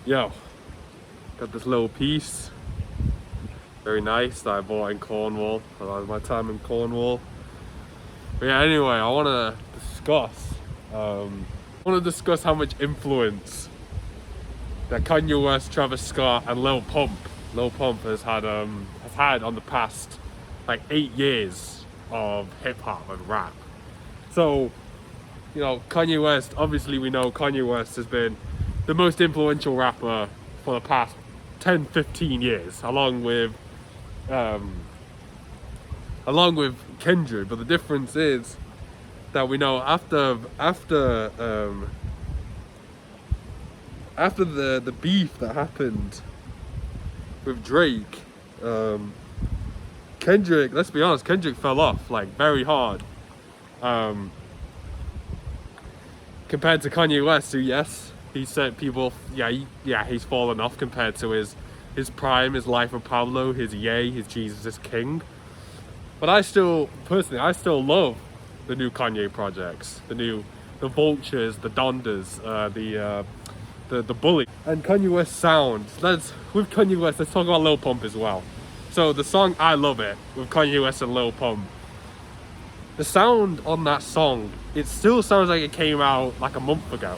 Yo, got this little piece, very nice, that I bought in Cornwall. I like my time in Cornwall. But yeah, anyway, I want to discuss how much influence that Kanye West, Travis Scott, and Lil Pump has had on the past like 8 years of hip hop and rap. So, Kanye West. Obviously, we know Kanye West has been the most influential rapper for the past 10, 15 years, um, along with Kendrick. But the difference is that we know after the beef that happened with Drake, Kendrick. Let's be honest, Kendrick fell off like very hard. Um, Compared to Kanye West, who, yes, he said people, he's fallen off compared to his prime, his Life of Pablo, his Ye, his Jesus is King. But I still love the new Kanye projects, the Vultures, the Dondas, the Bully, and Kanye West sound. With Kanye West, let's talk about Lil Pump as well. So the song "I Love It" with Kanye West and Lil Pump. The sound on that song, it still sounds like it came out like a month ago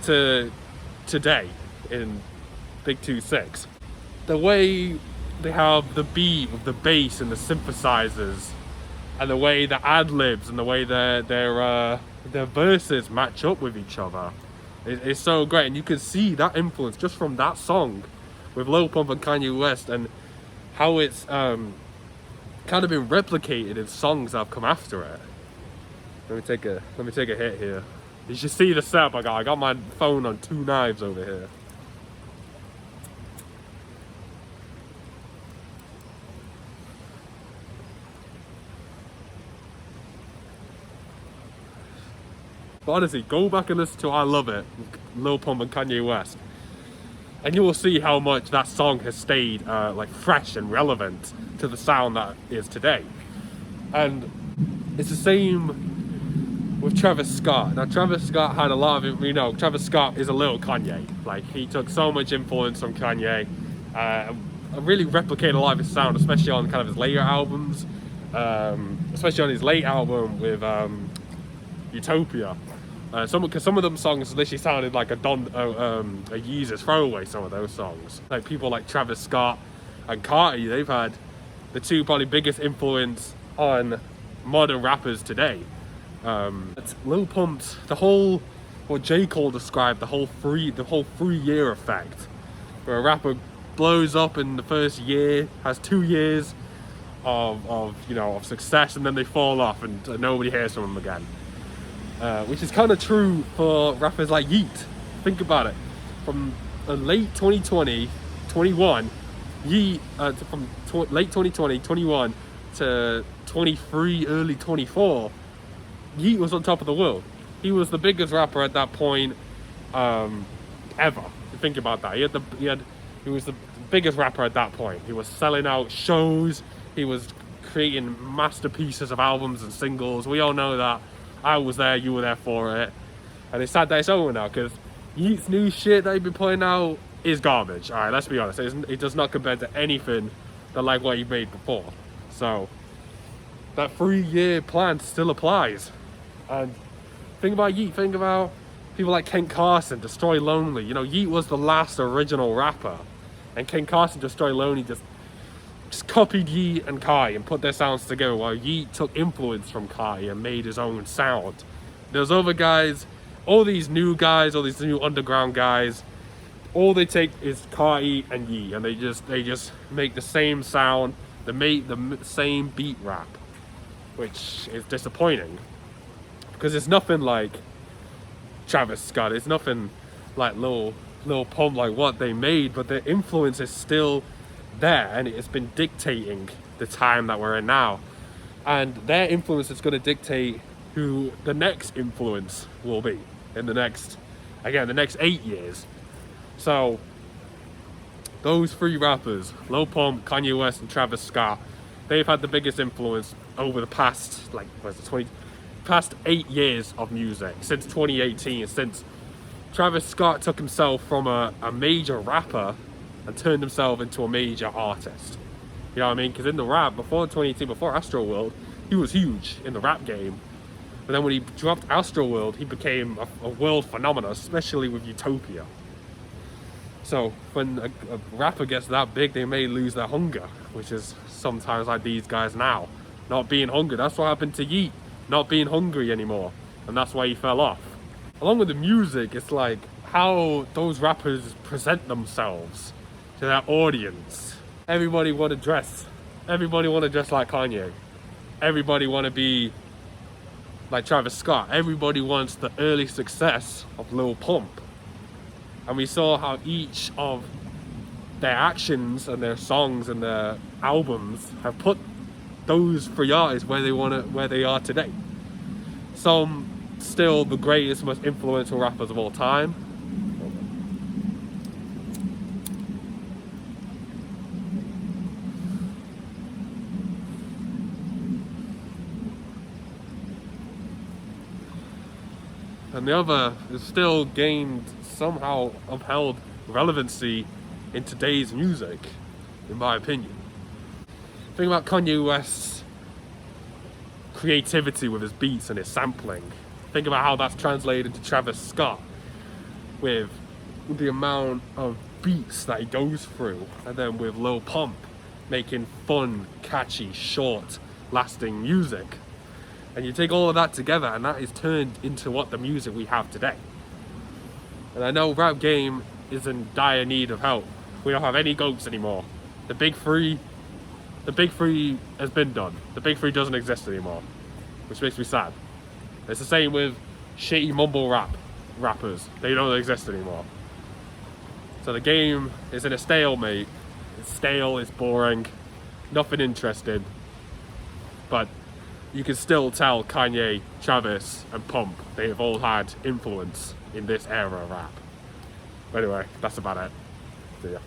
to today in Big 2-6. The way they have the beat with the bass and the synthesizers, and the way the ad-libs and the way their verses match up with each other, it's so great. And you can see that influence just from that song with Lil Pump and Kanye West, and how it's kind of been replicated in songs that have come after it. Let me take a hit here. You should see the setup I got. I got my phone on two knives over here. But honestly, go back and listen to "I Love It" with Lil Pump and Kanye West, and you will see how much that song has stayed like fresh and relevant to the sound that is today. And it's the same with Travis Scott. Now, Travis Scott had a lot of it. Travis Scott is a little Kanye. Like, he took so much influence from Kanye, really replicated a lot of his sound, especially on kind of his later albums, especially on his late album with Utopia. Because some of them songs literally sounded like a Yeezus throwaway. Some of those songs, like people like Travis Scott and Carti, they've had the two probably biggest influence on modern rappers today. Lil Pump's what J. Cole described, the whole 3-year effect, where a rapper blows up in the first year, has 2 years of success, and then they fall off and nobody hears from them again. Which is kind of true for rappers like Yeet. Think about it. From late 2020, 21, Yeet, late 2020, 21 to 23, early 24, Yeet was on top of the world. He was the biggest rapper at that point ever. Think about that. He was the biggest rapper at that point. He was selling out shows. He was creating masterpieces of albums and singles. We all know that. I was there, you were there for it. And it's sad that it's over now, because Yeet's new shit that he's been putting out is garbage. Alright, let's be honest. It does not compare to anything that like what he made before. So, that 3-year plan still applies. And think about Yeet, think about people like Ken Carson, Destroy Lonely. Yeet was the last original rapper. And Ken Carson, Destroy Lonely just copied Yeet and Kai and put their sounds together, while Yeet took influence from Kai and made his own sound. There's other guys, all these new underground guys, all they take is Kai and Yeet, and they just make the same sound, they make the same beat rap, which is disappointing, because it's nothing like Travis Scott, it's nothing like Lil Pump, like what they made, but their influence is still there, and it's been dictating the time that we're in now, and their influence is going to dictate who the next influence will be in the next 8 years. So those three rappers, Lil Pump, Kanye West, and Travis Scott, they've had the biggest influence over the past past 8 years of music, since 2018, since Travis Scott took himself from a major rapper and turned himself into a major artist. You know what I mean? Because in the rap, before 2018, before Astroworld, he was huge in the rap game. But then when he dropped Astroworld, he became a world phenomenon, especially with Utopia. So when a rapper gets that big, they may lose their hunger, which is sometimes like these guys now. Not being hungry. That's what happened to Yeet. Not being hungry anymore. And that's why he fell off. Along with the music, it's like how those rappers present themselves to their audience. Everybody want to dress. Everybody want to dress like Kanye. Everybody want to be like Travis Scott. Everybody wants the early success of Lil Pump. And we saw how each of their actions and their songs and their albums have put those three artists where they are today. Some still the greatest, most influential rappers of all time. And the other is still gained, somehow upheld relevancy in today's music, in my opinion. Think about Kanye West's creativity with his beats and his sampling. Think about how that's translated to Travis Scott with the amount of beats that he goes through, and then with Lil Pump making fun, catchy, short, lasting music. And you take all of that together and that is turned into what the music we have today. And I know rap game is in dire need of help. We don't have any GOATs anymore. The big three has been done. The big three doesn't exist anymore, which makes me sad. It's the same with shitty mumble rappers. They don't exist anymore. So the game is in a stalemate. It's stale, it's boring, nothing interesting. But you can still tell Kanye, Travis, and Pump, they have all had influence in this era of rap. But anyway, that's about it. See ya.